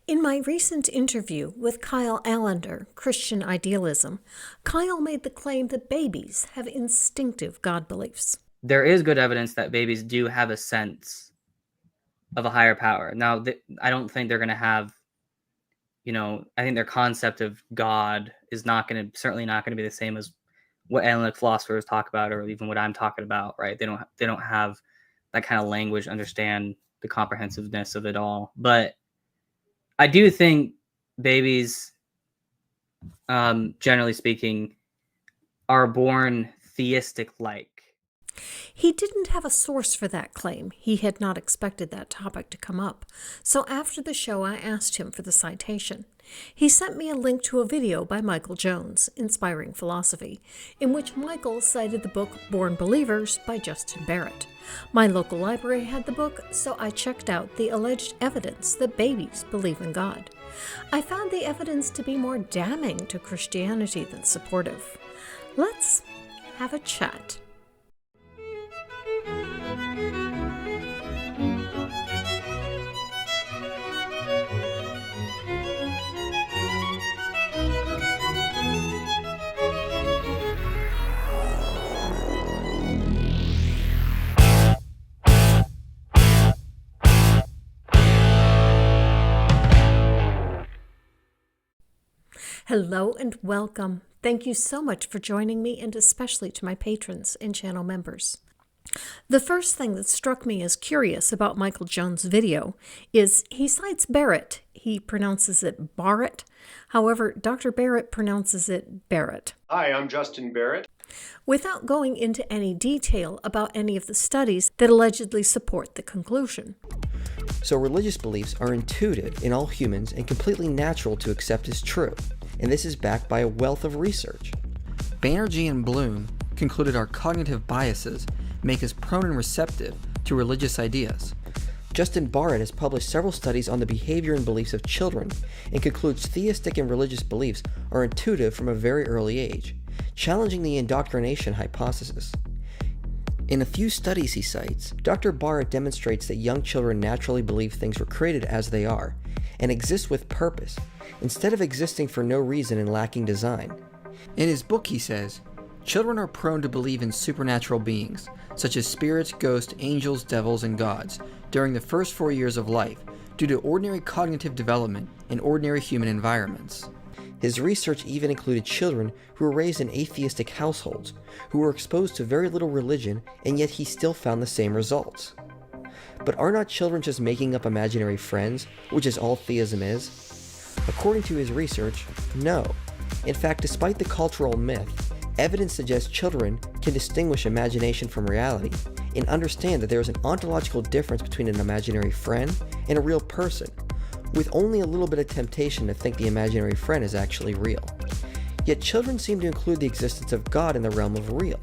In my recent interview with Kyle Allender, Christian Idealism, Kyle made the claim that babies have instinctive God beliefs. There is good evidence that babies do have a sense of a higher power. Now, I don't think they're going to have, I think their concept of God is certainly not going to be the same as what analytic philosophers talk about, or even what I'm talking about, right? They don't have that kind of language to understand the comprehensiveness of it all. But I do think babies, generally speaking, are born theistic-like. He didn't have a source for that claim. He had not expected that topic to come up. So after the show, I asked him for the citation. He sent me a link to a video by Michael Jones, Inspiring Philosophy, in which Michael cited the book Born Believers by Justin Barrett. My local library had the book, so I checked out the alleged evidence that babies believe in God. I found the evidence to be more damning to Christianity than supportive. Let's have a chat. Hello and welcome. Thank you so much for joining me, and especially to my patrons and channel members. The first thing that struck me as curious about Michael Jones' video is he cites Barrett. He pronounces it Barrett. However, Dr. Barrett pronounces it Barrett. Hi, I'm Justin Barrett. Without going into any detail about any of the studies that allegedly support the conclusion. So religious beliefs are intuitive in all humans and completely natural to accept as true, and this is backed by a wealth of research. Banerjee and Bloom concluded our cognitive biases make us prone and receptive to religious ideas. Justin Barrett has published several studies on the behavior and beliefs of children and concludes theistic and religious beliefs are intuitive from a very early age, challenging the indoctrination hypothesis. In a few studies he cites, Dr. Barrett demonstrates that young children naturally believe things were created as they are and exist with purpose, instead of existing for no reason and lacking design. In his book, he says, children are prone to believe in supernatural beings, such as spirits, ghosts, angels, devils, and gods, during the first 4 years of life, due to ordinary cognitive development in ordinary human environments. His research even included children who were raised in atheistic households, who were exposed to very little religion, and yet he still found the same results. But are not children just making up imaginary friends, which is all theism is? According to his research, no. In fact, despite the cultural myth, evidence suggests children can distinguish imagination from reality and understand that there is an ontological difference between an imaginary friend and a real person, with only a little bit of temptation to think the imaginary friend is actually real. Yet children seem to include the existence of God in the realm of real.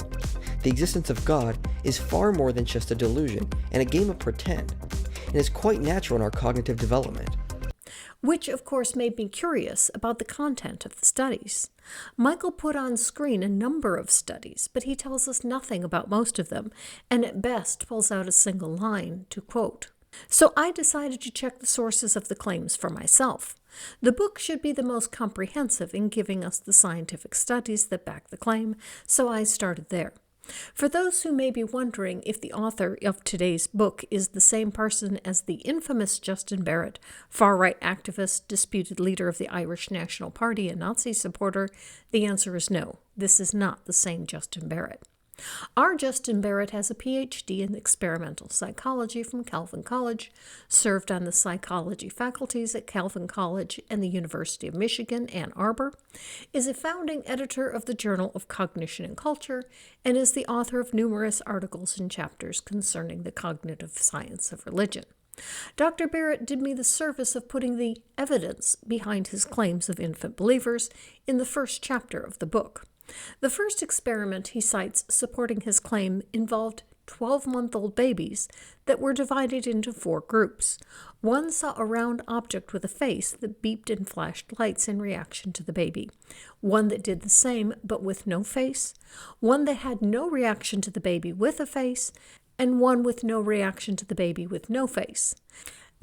The existence of God is far more than just a delusion and a game of pretend, and is quite natural in our cognitive development. Which, of course, made me curious about the content of the studies. Michael put on screen a number of studies, but he tells us nothing about most of them, and at best pulls out a single line to quote. So I decided to check the sources of the claims for myself. The book should be the most comprehensive in giving us the scientific studies that back the claim, so I started there. For those who may be wondering if the author of today's book is the same person as the infamous Justin Barrett, far-right activist, disputed leader of the Irish National Party and Nazi supporter, the answer is no. This is not the same Justin Barrett. Our Justin Barrett has a PhD in experimental psychology from Calvin College, served on the psychology faculties at Calvin College and the University of Michigan, Ann Arbor, is a founding editor of the Journal of Cognition and Culture, and is the author of numerous articles and chapters concerning the cognitive science of religion. Dr. Barrett did me the service of putting the evidence behind his claims of infant believers in the first chapter of the book. The first experiment he cites supporting his claim involved 12-month-old babies that were divided into 4 groups. One saw a round object with a face that beeped and flashed lights in reaction to the baby. One that did the same but with no face. One that had no reaction to the baby with a face. And one with no reaction to the baby with no face.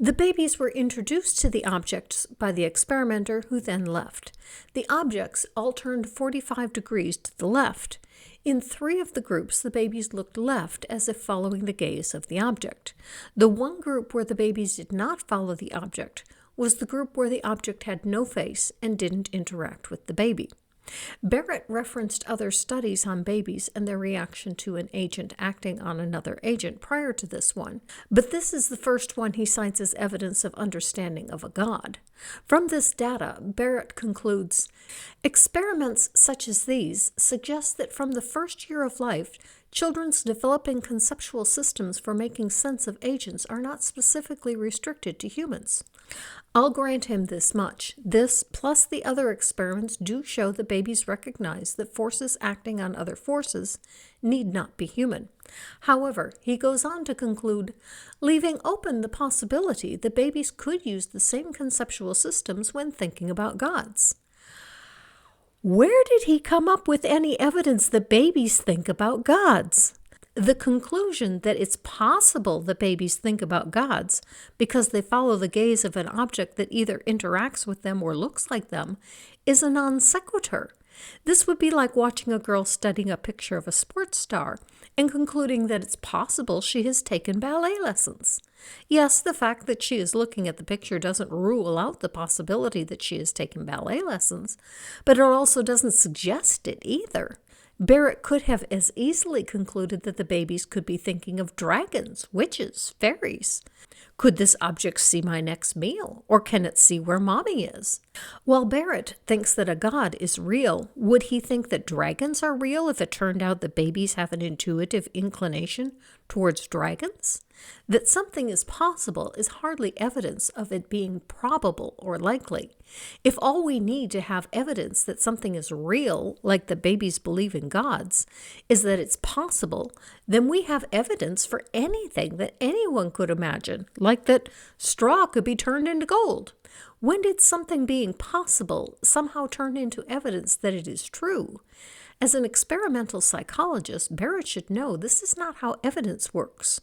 The babies were introduced to the objects by the experimenter, who then left. The objects all turned 45 degrees to the left. In 3 of the groups, the babies looked left as if following the gaze of the object. The one group where the babies did not follow the object was the group where the object had no face and didn't interact with the baby. Barrett referenced other studies on babies and their reaction to an agent acting on another agent prior to this one, but this is the first one he cites as evidence of understanding of a god. From this data, Barrett concludes, experiments such as these suggest that from the first year of life, children's developing conceptual systems for making sense of agents are not specifically restricted to humans. I'll grant him this much. This, plus the other experiments, do show that babies recognize that forces acting on other forces need not be human. However, he goes on to conclude, leaving open the possibility that babies could use the same conceptual systems when thinking about gods. Where did he come up with any evidence that babies think about gods? The conclusion that it's possible that babies think about gods because they follow the gaze of an object that either interacts with them or looks like them is a non sequitur. This would be like watching a girl studying a picture of a sports star and concluding that it's possible she has taken ballet lessons. Yes, the fact that she is looking at the picture doesn't rule out the possibility that she has taken ballet lessons, but it also doesn't suggest it either. Barrett could have as easily concluded that the babies could be thinking of dragons, witches, fairies. Could this object see my next meal, or can it see where mommy is? While Barrett thinks that a god is real, would he think that dragons are real if it turned out that babies have an intuitive inclination towards dragons? That something is possible is hardly evidence of it being probable or likely. If all we need to have evidence that something is real, like the babies believe in gods, is that it's possible, then we have evidence for anything that anyone could imagine, like that straw could be turned into gold. When did something being possible somehow turn into evidence that it is true? As an experimental psychologist, Barrett should know this is not how evidence works.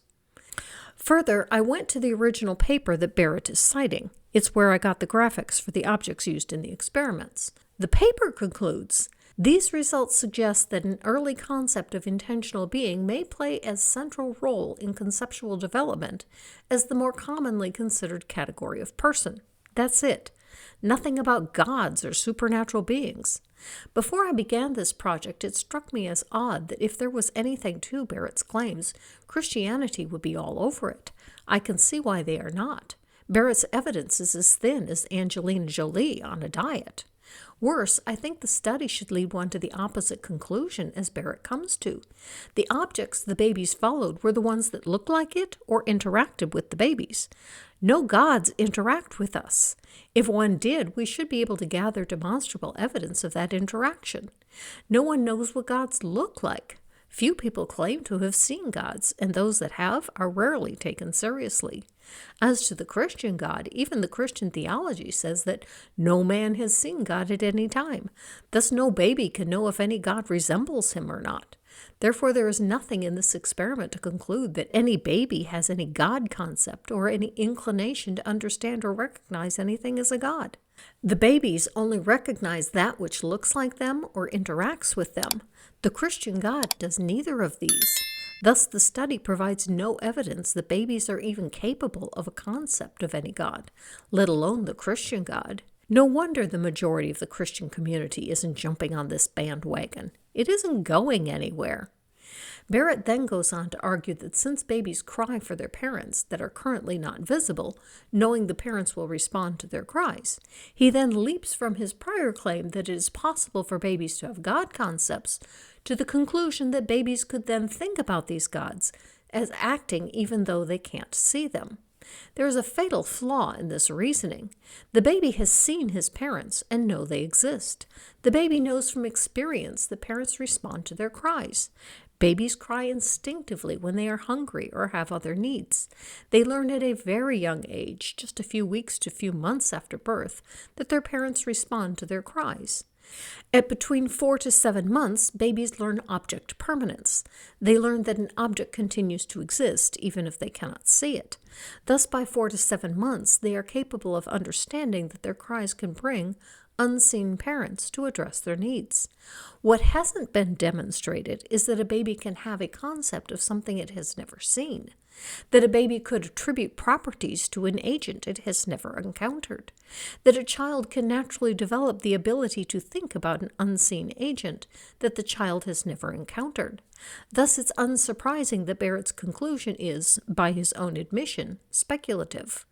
Further, I went to the original paper that Barrett is citing. It's where I got the graphics for the objects used in the experiments. The paper concludes, these results suggest that an early concept of intentional being may play as central role in conceptual development as the more commonly considered category of person. That's it. Nothing about gods or supernatural beings. Before I began this project, it struck me as odd that if there was anything to Barrett's claims, Christianity would be all over it. I can see why they are not. Barrett's evidence is as thin as Angelina Jolie on a diet. Worse, I think the study should lead one to the opposite conclusion as Barrett comes to. The objects the babies followed were the ones that looked like it or interacted with the babies. No gods interact with us. If one did, we should be able to gather demonstrable evidence of that interaction. No one knows what gods look like. Few people claim to have seen gods, and those that have are rarely taken seriously. As to the Christian God, even the Christian theology says that no man has seen God at any time. Thus no baby can know if any God resembles him or not. Therefore, there is nothing in this experiment to conclude that any baby has any God concept or any inclination to understand or recognize anything as a God. The babies only recognize that which looks like them or interacts with them. The Christian God does neither of these. Thus, the study provides no evidence that babies are even capable of a concept of any God, let alone the Christian God. No wonder the majority of the Christian community isn't jumping on this bandwagon. It isn't going anywhere. Barrett then goes on to argue that since babies cry for their parents that are currently not visible, knowing the parents will respond to their cries, he then leaps from his prior claim that it is possible for babies to have God concepts to the conclusion that babies could then think about these gods as acting even though they can't see them. There is a fatal flaw in this reasoning. The baby has seen his parents and know they exist. The baby knows from experience that parents respond to their cries. Babies cry instinctively when they are hungry or have other needs. They learn at a very young age, just a few weeks to few months after birth, that their parents respond to their cries. At between 4 to 7 months, babies learn object permanence. They learn that an object continues to exist even if they cannot see it. Thus, by 4 to 7 months, they are capable of understanding that their cries can bring unseen parents to address their needs. What hasn't been demonstrated is that a baby can have a concept of something it has never seen, that a baby could attribute properties to an agent it has never encountered, that a child can naturally develop the ability to think about an unseen agent that the child has never encountered. Thus, it's unsurprising that Barrett's conclusion is, by his own admission, speculative.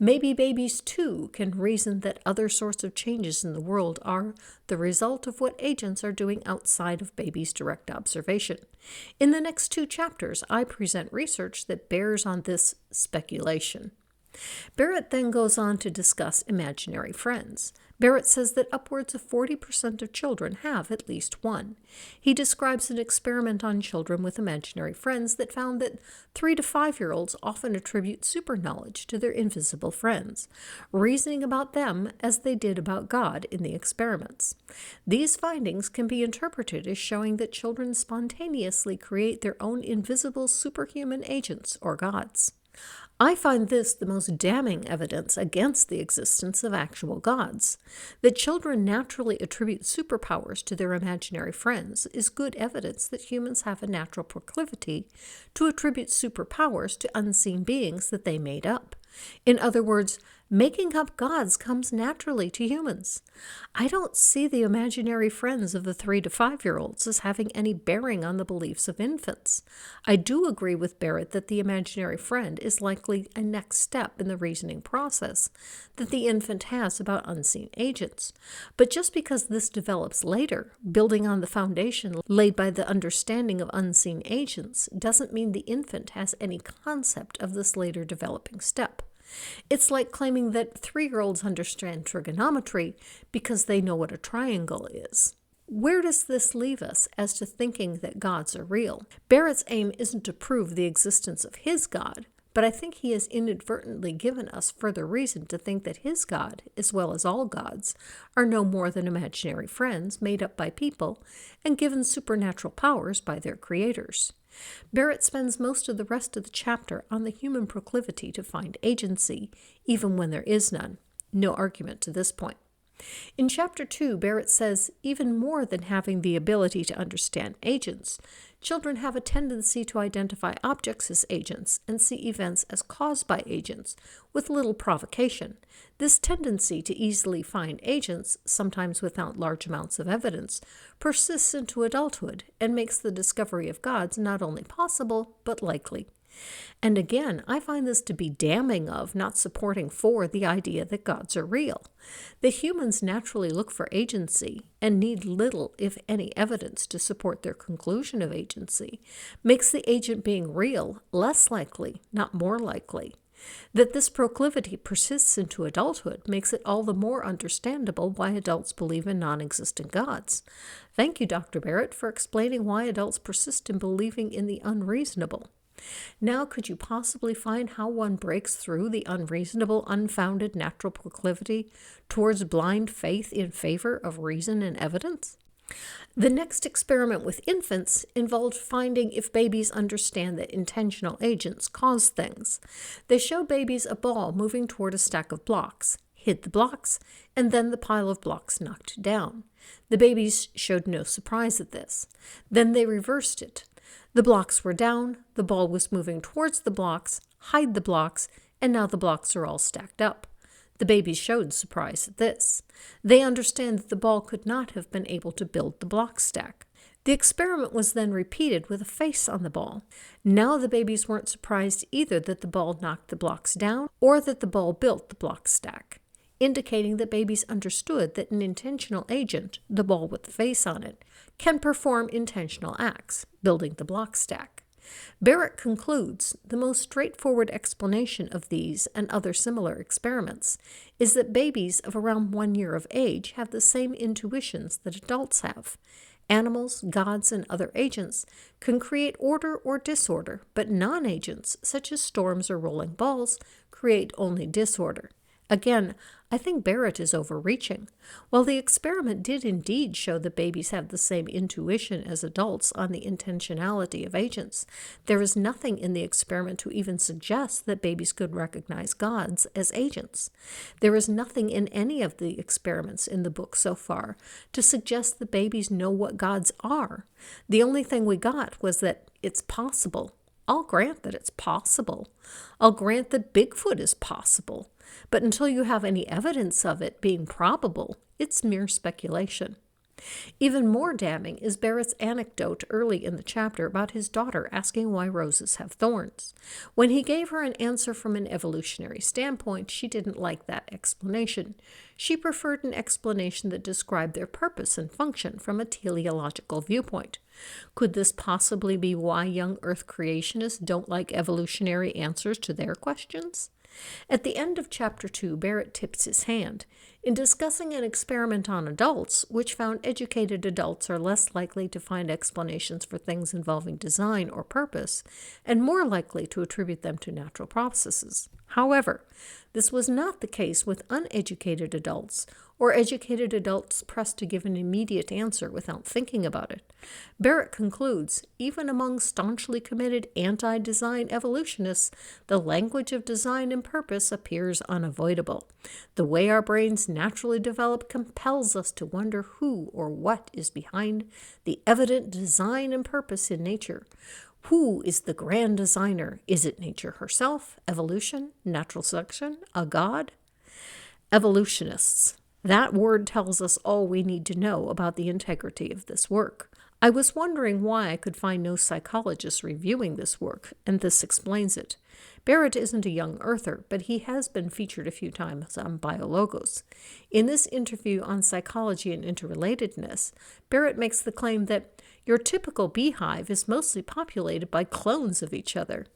Maybe babies, too, can reason that other sorts of changes in the world are the result of what agents are doing outside of babies' direct observation. In the next 2 chapters, I present research that bears on this speculation. Barrett then goes on to discuss imaginary friends. Barrett says that upwards of 40% of children have at least one. He describes an experiment on children with imaginary friends that found that 3 to 5-year-olds often attribute super knowledge to their invisible friends, reasoning about them as they did about God in the experiments. These findings can be interpreted as showing that children spontaneously create their own invisible superhuman agents or gods. I find this the most damning evidence against the existence of actual gods. That children naturally attribute superpowers to their imaginary friends is good evidence that humans have a natural proclivity to attribute superpowers to unseen beings that they made up. In other words, making up gods comes naturally to humans. I don't see the imaginary friends of the 3 to 5-year-olds as having any bearing on the beliefs of infants. I do agree with Barrett that the imaginary friend is likely a next step in the reasoning process that the infant has about unseen agents. But just because this develops later, building on the foundation laid by the understanding of unseen agents, doesn't mean the infant has any concept of this later developing step. It's like claiming that 3-year-olds understand trigonometry because they know what a triangle is. Where does this leave us as to thinking that gods are real? Barrett's aim isn't to prove the existence of his God, but I think he has inadvertently given us further reason to think that his God, as well as all gods, are no more than imaginary friends made up by people and given supernatural powers by their creators. Barrett spends most of the rest of the chapter on the human proclivity to find agency, even when there is none. No argument to this point. In Chapter 2, Barrett says, even more than having the ability to understand agents, children have a tendency to identify objects as agents and see events as caused by agents, with little provocation. This tendency to easily find agents, sometimes without large amounts of evidence, persists into adulthood and makes the discovery of gods not only possible, but likely. And again, I find this to be damning of, not supporting for, the idea that gods are real. That humans naturally look for agency and need little, if any, evidence to support their conclusion of agency makes the agent being real less likely, not more likely. That this proclivity persists into adulthood makes it all the more understandable why adults believe in non-existent gods. Thank you, Dr. Barrett, for explaining why adults persist in believing in the unreasonable. Now, could you possibly find how one breaks through the unreasonable, unfounded natural proclivity towards blind faith in favor of reason and evidence? The next experiment with infants involved finding if babies understand that intentional agents cause things. They show babies a ball moving toward a stack of blocks, hid the blocks, and then the pile of blocks knocked down. The babies showed no surprise at this. Then they reversed it. The blocks were down, the ball was moving towards the blocks, hide the blocks, and now the blocks are all stacked up. The babies showed surprise at this. They understand that the ball could not have been able to build the block stack. The experiment was then repeated with a face on the ball. Now the babies weren't surprised either that the ball knocked the blocks down or that the ball built the block stack, indicating that babies understood that an intentional agent, the ball with the face on it, can perform intentional acts, building the block stack. Barrett concludes the most straightforward explanation of these and other similar experiments is that babies of around 1 year of age have the same intuitions that adults have. Animals, gods, and other agents can create order or disorder, but non-agents, such as storms or rolling balls, create only disorder. Again, I think Barrett is overreaching. While the experiment did indeed show that babies have the same intuition as adults on the intentionality of agents, there is nothing in the experiment to even suggest that babies could recognize gods as agents. There is nothing in any of the experiments in the book so far to suggest that babies know what gods are. The only thing we got was that it's possible. I'll grant that it's possible. I'll grant that Bigfoot is possible. But until you have any evidence of it being probable, it's mere speculation. Even more damning is Barrett's anecdote early in the chapter about his daughter asking why roses have thorns. When he gave her an answer from an evolutionary standpoint, she didn't like that explanation. She preferred an explanation that described their purpose and function from a teleological viewpoint. Could this possibly be why young Earth creationists don't like evolutionary answers to their questions? At the end of Chapter 2, Barrett tips his hand. In discussing an experiment on adults, which found educated adults are less likely to find explanations for things involving design or purpose, and more likely to attribute them to natural processes. However, this was not the case with uneducated adults, or educated adults pressed to give an immediate answer without thinking about it. Barrett concludes, even among staunchly committed anti-design evolutionists, the language of design and purpose appears unavoidable. The way our brains naturally develop compels us to wonder who or what is behind the evident design and purpose in nature. Who is the grand designer? Is it nature herself, evolution, natural selection, a god? Evolutionists. That word tells us all we need to know about the integrity of this work. I was wondering why I could find no psychologists reviewing this work, and this explains it. Barrett isn't a young earther, but he has been featured a few times on BioLogos. In this interview on psychology and interrelatedness, Barrett makes the claim that your typical beehive is mostly populated by clones of each other.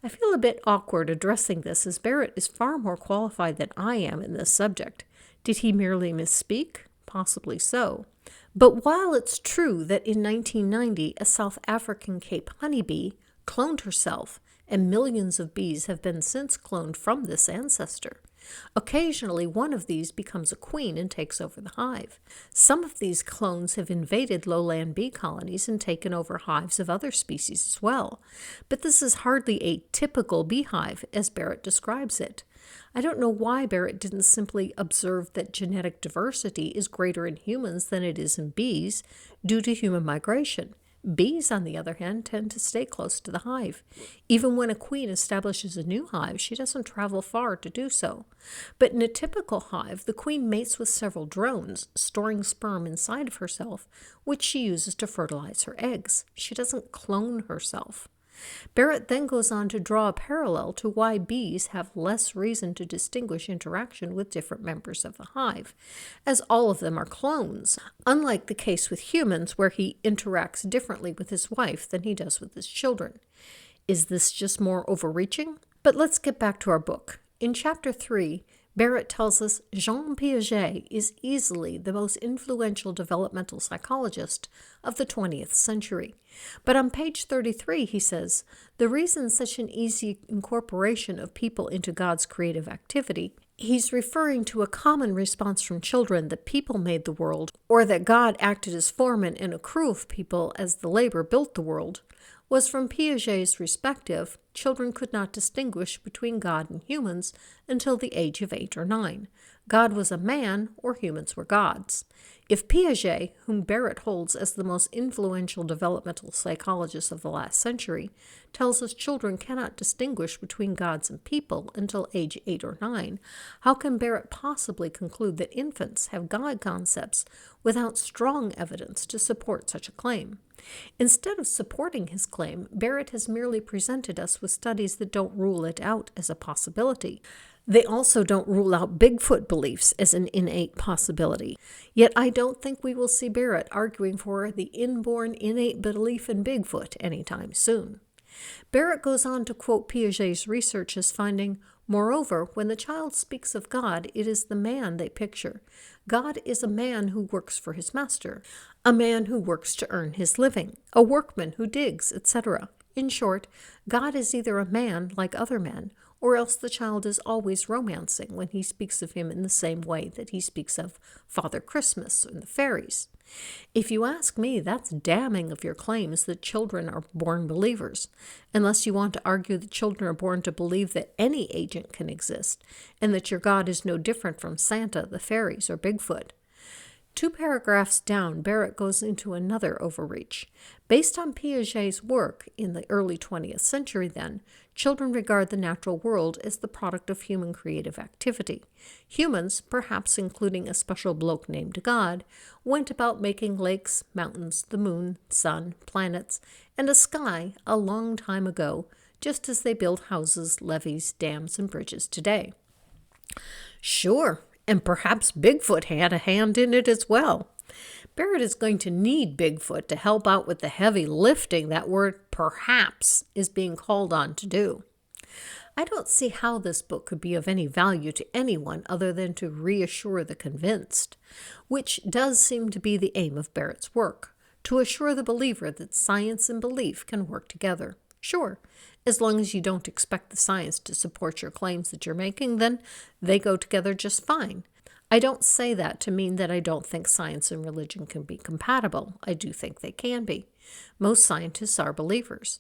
I feel a bit awkward addressing this, as Barrett is far more qualified than I am in this subject. Did he merely misspeak? Possibly so. But while it's true that in 1990 a South African Cape honeybee cloned herself, and millions of bees have been since cloned from this ancestor, occasionally one of these becomes a queen and takes over the hive. Some of these clones have invaded lowland bee colonies and taken over hives of other species as well. But this is hardly a typical beehive, as Barrett describes it. I don't know why Barrett didn't simply observe that genetic diversity is greater in humans than it is in bees due to human migration. Bees, on the other hand, tend to stay close to the hive. Even when a queen establishes a new hive, she doesn't travel far to do so. But in a typical hive, the queen mates with several drones, storing sperm inside of herself, which she uses to fertilize her eggs. She doesn't clone herself. Barrett then goes on to draw a parallel to why bees have less reason to distinguish interaction with different members of the hive, as all of them are clones, unlike the case with humans where he interacts differently with his wife than he does with his children. Is this just more overreaching? But let's get back to our book. In Chapter 3, Barrett tells us Jean Piaget is easily the most influential developmental psychologist of the 20th century. But on page 33, he says, the reason such an easy incorporation of people into God's creative activity, he's referring to a common response from children that people made the world, or that God acted as foreman and a crew of people as the labor built the world, was from Piaget's perspective, children could not distinguish between God and humans until the age of 8 or 9. God was a man, or humans were gods. If Piaget, whom Barrett holds as the most influential developmental psychologist of the last century, tells us children cannot distinguish between gods and people until age 8 or 9, how can Barrett possibly conclude that infants have God concepts without strong evidence to support such a claim? Instead of supporting his claim, Barrett has merely presented us with studies that don't rule it out as a possibility. They also don't rule out Bigfoot beliefs as an innate possibility. Yet I don't think we will see Barrett arguing for the inborn innate belief in Bigfoot anytime soon. Barrett goes on to quote Piaget's research as finding, moreover, when the child speaks of God, it is the man they picture. God is a man who works for his master, a man who works to earn his living, a workman who digs, etc. In short, God is either a man like other men, or else the child is always romancing when he speaks of him in the same way that he speaks of Father Christmas and the fairies. If you ask me, that's damning of your claims that children are born believers, unless you want to argue that children are born to believe that any agent can exist, and that your God is no different from Santa, the fairies, or Bigfoot. 2 paragraphs down, Barrett goes into another overreach. Based on Piaget's work in the early 20th century, then, children regard the natural world as the product of human creative activity. Humans, perhaps including a special bloke named God, went about making lakes, mountains, the moon, sun, planets, and a sky a long time ago, just as they build houses, levees, dams, and bridges today. Sure. And perhaps Bigfoot had a hand in it as well. Barrett is going to need Bigfoot to help out with the heavy lifting that word perhaps is being called on to do. I don't see how this book could be of any value to anyone other than to reassure the convinced, which does seem to be the aim of Barrett's work, to assure the believer that science and belief can work together. Sure, as long as you don't expect the science to support your claims that you're making, then they go together just fine. I don't say that to mean that I don't think science and religion can be compatible. I do think they can be. Most scientists are believers.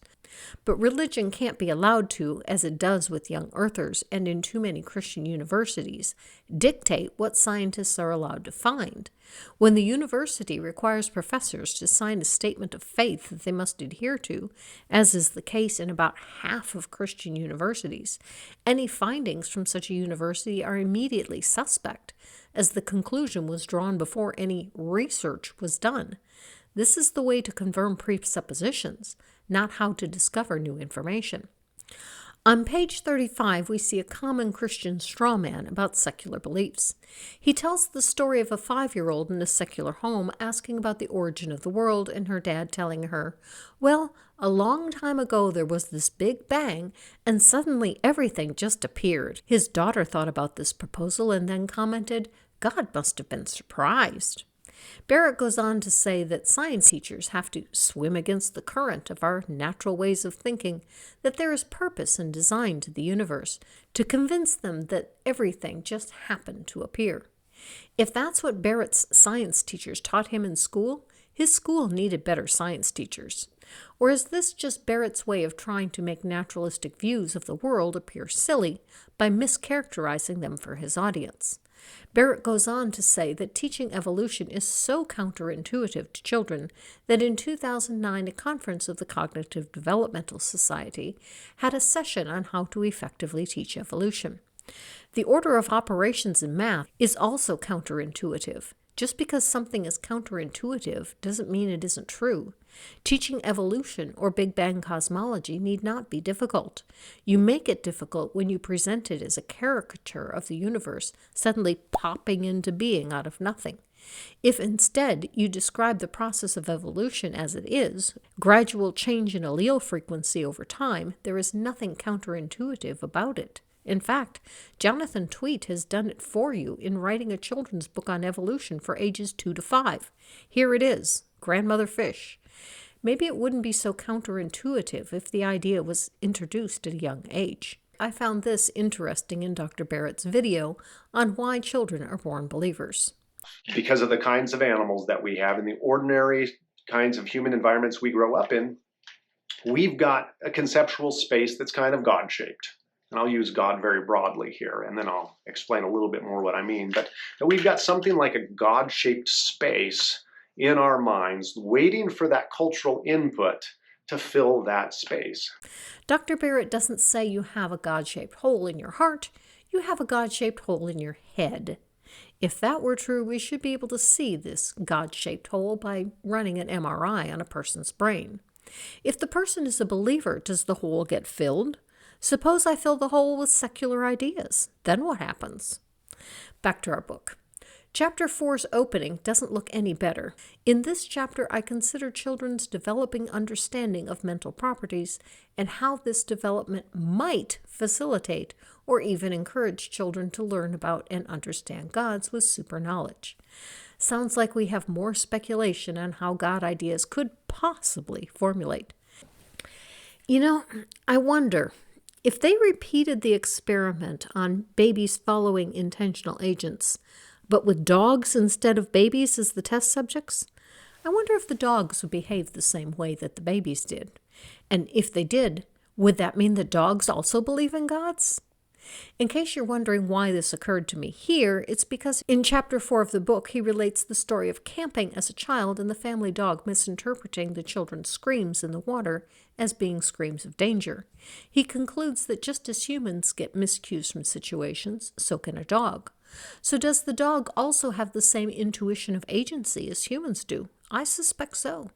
But religion can't be allowed to, as it does with young earthers and in too many Christian universities, dictate what scientists are allowed to find. When the university requires professors to sign a statement of faith that they must adhere to, as is the case in about half of Christian universities, any findings from such a university are immediately suspect, as the conclusion was drawn before any research was done. This is the way to confirm presuppositions, not how to discover new information. On page 35, we see a common Christian straw man about secular beliefs. He tells the story of a 5-year-old in a secular home asking about the origin of the world and her dad telling her, well, a long time ago there was this big bang and suddenly everything just appeared. His daughter thought about this proposal and then commented, God must have been surprised. Barrett goes on to say that science teachers have to swim against the current of our natural ways of thinking, that there is purpose and design to the universe, to convince them that everything just happened to appear. If that's what Barrett's science teachers taught him in school, his school needed better science teachers. Or is this just Barrett's way of trying to make naturalistic views of the world appear silly by mischaracterizing them for his audience? Barrett goes on to say that teaching evolution is so counterintuitive to children that in 2009 a conference of the Cognitive Developmental Society had a session on how to effectively teach evolution. The order of operations in math is also counterintuitive. Just because something is counterintuitive doesn't mean it isn't true. Teaching evolution or Big Bang cosmology need not be difficult. You make it difficult when you present it as a caricature of the universe suddenly popping into being out of nothing. If instead you describe the process of evolution as it is, gradual change in allele frequency over time, there is nothing counterintuitive about it. In fact, Jonathan Tweet has done it for you in writing a children's book on evolution for ages 2 to 5. Here it is, Grandmother Fish. Maybe it wouldn't be so counterintuitive if the idea was introduced at a young age. I found this interesting in Dr. Barrett's video on why children are born believers. Because of the kinds of animals that we have in the ordinary kinds of human environments we grow up in, we've got a conceptual space that's kind of God-shaped. And I'll use God very broadly here, and then I'll explain a little bit more what I mean. But we've got something like a God-shaped space in our minds waiting for that cultural input to fill that space. Dr. Barrett doesn't say you have a God-shaped hole in your heart, you have a God-shaped hole in your head. If that were true, we should be able to see this God-shaped hole by running an MRI on a person's brain. If the person is a believer, does the hole get filled? Suppose I fill the hole with secular ideas. Then what happens? Back to our book. Chapter 4's opening doesn't look any better. In this chapter, I consider children's developing understanding of mental properties and how this development might facilitate or even encourage children to learn about and understand gods with super knowledge. Sounds like we have more speculation on how God ideas could possibly formulate. You know, I wonder, If they repeated the experiment on babies following intentional agents, but with dogs instead of babies as the test subjects, I wonder if the dogs would behave the same way that the babies did. And if they did, would that mean that dogs also believe in gods? In case you're wondering why this occurred to me here, it's because in Chapter 4 of the book, he relates the story of camping as a child and the family dog misinterpreting the children's screams in the water as being screams of danger. He concludes that just as humans get miscues from situations, so can a dog. So does the dog also have the same intuition of agency as humans do? I suspect so.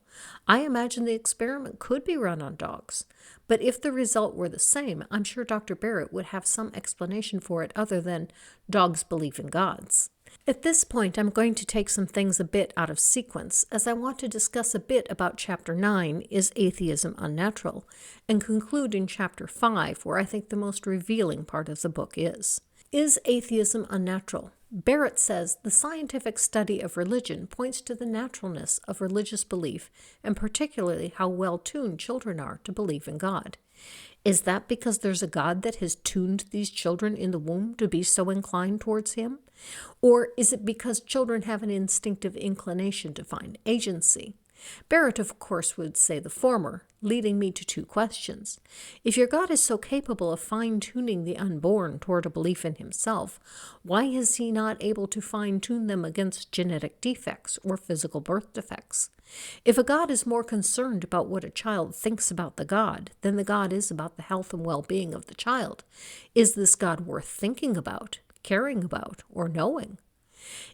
I imagine the experiment could be run on dogs. But if the result were the same, I'm sure Dr. Barrett would have some explanation for it other than dogs believe in gods. At this point, I'm going to take some things a bit out of sequence, as I want to discuss a bit about Chapter 9, Is Atheism Unnatural?, and conclude in Chapter 5, where I think the most revealing part of the book is. Is atheism unnatural? Barrett says the scientific study of religion points to the naturalness of religious belief and particularly how well-tuned children are to believe in God. Is that because there's a God that has tuned these children in the womb to be so inclined towards him? Or is it because children have an instinctive inclination to find agency? Barrett, of course, would say the former, leading me to two questions. If your God is so capable of fine-tuning the unborn toward a belief in himself, why is he not able to fine-tune them against genetic defects or physical birth defects? If a God is more concerned about what a child thinks about the God than the God is about the health and well-being of the child, is this God worth thinking about, caring about, or knowing?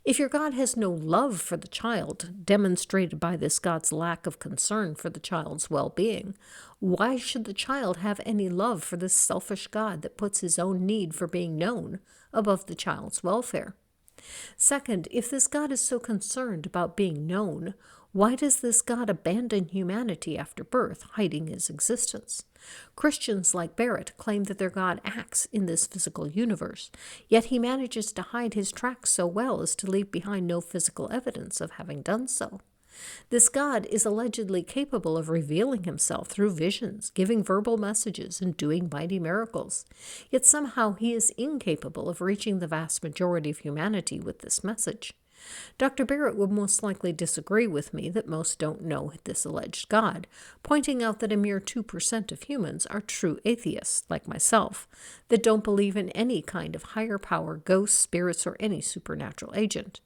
If your God has no love for the child, demonstrated by this God's lack of concern for the child's well-being, why should the child have any love for this selfish God that puts his own need for being known above the child's welfare? Second, if this God is so concerned about being known, why does this God abandon humanity after birth, hiding his existence? Christians like Barrett claim that their God acts in this physical universe, yet he manages to hide his tracks so well as to leave behind no physical evidence of having done so. This God is allegedly capable of revealing himself through visions, giving verbal messages, and doing mighty miracles. Yet somehow he is incapable of reaching the vast majority of humanity with this message. Dr. Barrett would most likely disagree with me that most don't know this alleged God, pointing out that a mere 2% of humans are true atheists, like myself, that don't believe in any kind of higher power, ghosts, spirits, or any supernatural agent.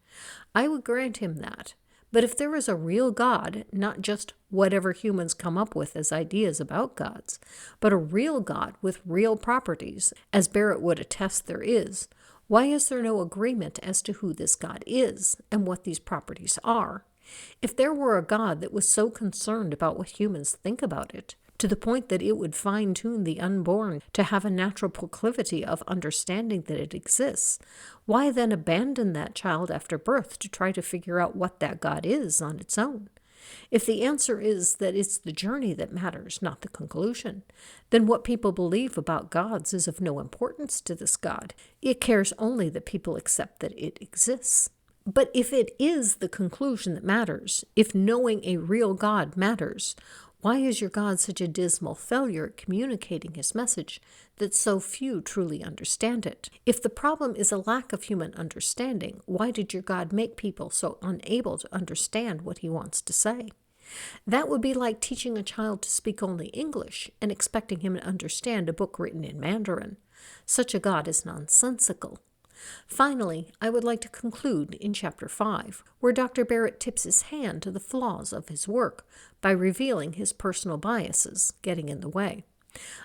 I would grant him that. But if there is a real God, not just whatever humans come up with as ideas about gods, but a real God with real properties, as Barrett would attest there is, why is there no agreement as to who this God is and what these properties are? If there were a God that was so concerned about what humans think about it, to the point that it would fine-tune the unborn to have a natural proclivity of understanding that it exists, why then abandon that child after birth to try to figure out what that God is on its own? If the answer is that it's the journey that matters, not the conclusion, then what people believe about gods is of no importance to this God. It cares only that people accept that it exists. But if it is the conclusion that matters, if knowing a real God matters, why is your God such a dismal failure at communicating his message that so few truly understand it? If the problem is a lack of human understanding, why did your God make people so unable to understand what he wants to say? That would be like teaching a child to speak only English and expecting him to understand a book written in Mandarin. Such a God is nonsensical. Finally, I would like to conclude in Chapter 5, where Dr. Barrett tips his hand to the flaws of his work by revealing his personal biases getting in the way.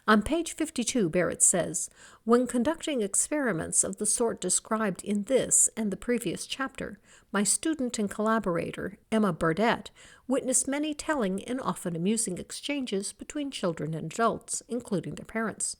On page 52, Barrett says, "When conducting experiments of the sort described in this and the previous chapter, my student and collaborator, Emma Burdett, witnessed many telling and often amusing exchanges between children and adults, including their parents.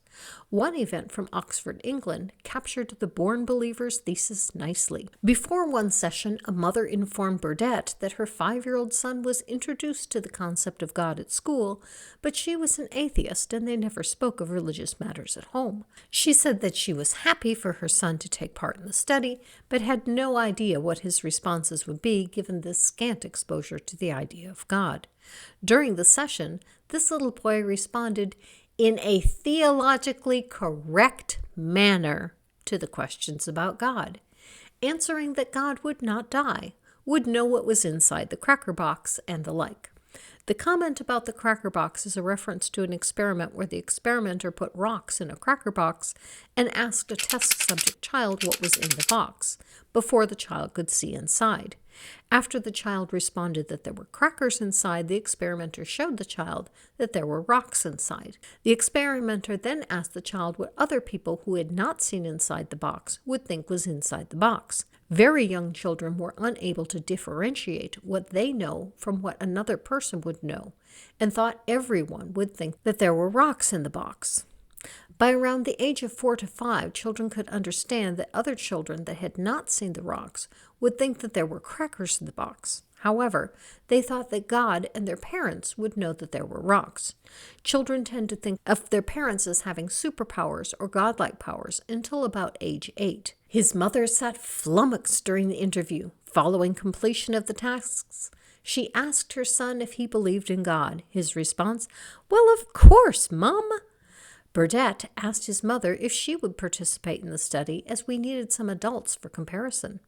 One event from Oxford, England, captured the born believer's thesis nicely. Before one session, a mother informed Burdett that her 5-year-old son was introduced to the concept of God at school, but she was an atheist and they never spoke of religious matters at home. She said that she was happy for her son to take part in the study, but had no idea what his responses would be given this scant exposure to the idea of God. During the session, this little boy responded, in a theologically correct manner to the questions about God, answering that God would not die, would know what was inside the cracker box, and the like. The comment about the cracker box is a reference to an experiment where the experimenter put rocks in a cracker box and asked a test subject child what was in the box, before the child could see inside. After the child responded that there were crackers inside, the experimenter showed the child that there were rocks inside. The experimenter then asked the child what other people who had not seen inside the box would think was inside the box. Very young children were unable to differentiate what they know from what another person would know, and thought everyone would think that there were rocks in the box. By around the age of 4 to 5, children could understand that other children that had not seen the rocks would think that there were crackers in the box. However, they thought that God and their parents would know that there were rocks. Children tend to think of their parents as having superpowers or godlike powers until about age 8. His mother sat flummoxed during the interview. Following completion of the tasks, she asked her son if he believed in God. His response, "Well, of course, Mom." Burdett asked his mother if she would participate in the study, as we needed some adults for comparison.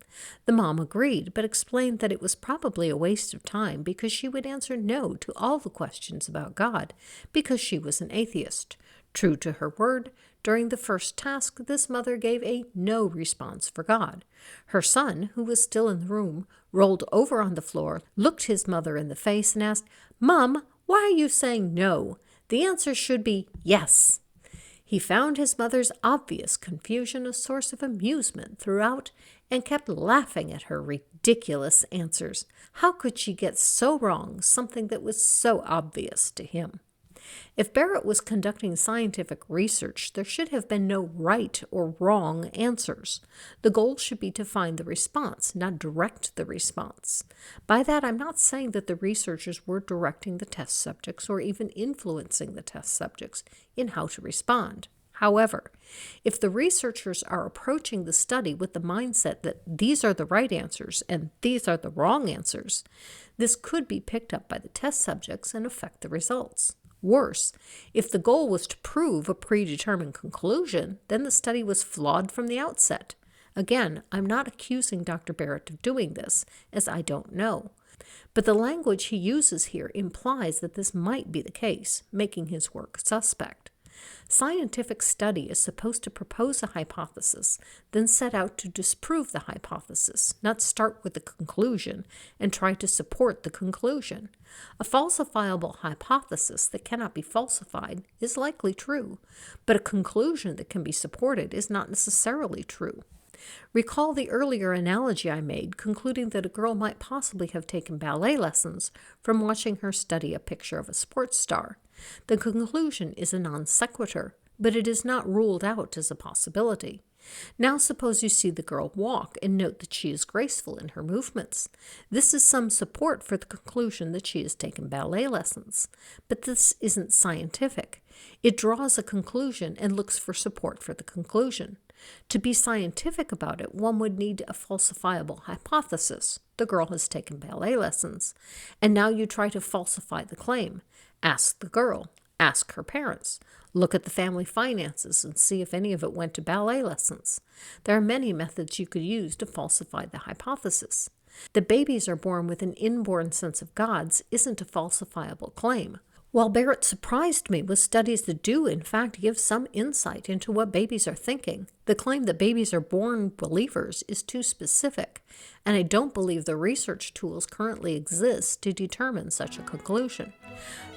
The mom agreed, but explained that it was probably a waste of time because she would answer no to all the questions about God, because she was an atheist. True to her word, during the first task, this mother gave a no response for God. Her son, who was still in the room, rolled over on the floor, looked his mother in the face, and asked, "Mom, why are you saying no? The answer should be yes." He found his mother's obvious confusion a source of amusement throughout and kept laughing at her ridiculous answers. How could she get so wrong something that was so obvious to him? If Barrett was conducting scientific research, there should have been no right or wrong answers. The goal should be to find the response, not direct the response. By that, I'm not saying that the researchers were directing the test subjects or even influencing the test subjects in how to respond. However, if the researchers are approaching the study with the mindset that these are the right answers and these are the wrong answers, this could be picked up by the test subjects and affect the results. Worse, if the goal was to prove a predetermined conclusion, then the study was flawed from the outset. Again, I'm not accusing Dr. Barrett of doing this, as I don't know. But the language he uses here implies that this might be the case, making his work suspect. Scientific study is supposed to propose a hypothesis, then set out to disprove the hypothesis, not start with the conclusion and try to support the conclusion. A falsifiable hypothesis that cannot be falsified is likely true, but a conclusion that can be supported is not necessarily true. Recall the earlier analogy I made, concluding that a girl might possibly have taken ballet lessons from watching her study a picture of a sports star. The conclusion is a non sequitur, but it is not ruled out as a possibility. Now suppose you see the girl walk and note that she is graceful in her movements. This is some support for the conclusion that she has taken ballet lessons. But this isn't scientific. It draws a conclusion and looks for support for the conclusion. To be scientific about it, one would need a falsifiable hypothesis. The girl has taken ballet lessons. And now you try to falsify the claim. Ask the girl. Ask her parents. Look at the family finances and see if any of it went to ballet lessons. There are many methods you could use to falsify the hypothesis. That babies are born with an inborn sense of gods isn't a falsifiable claim. While Barrett surprised me with studies that do, in fact, give some insight into what babies are thinking, the claim that babies are born believers is too specific, and I don't believe the research tools currently exist to determine such a conclusion.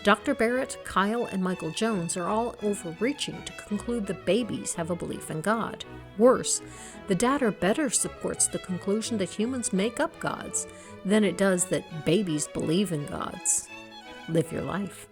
Dr. Barrett, Kyle, and Michael Jones are all overreaching to conclude that babies have a belief in God. Worse, the data better supports the conclusion that humans make up gods than it does that babies believe in gods. Live your life.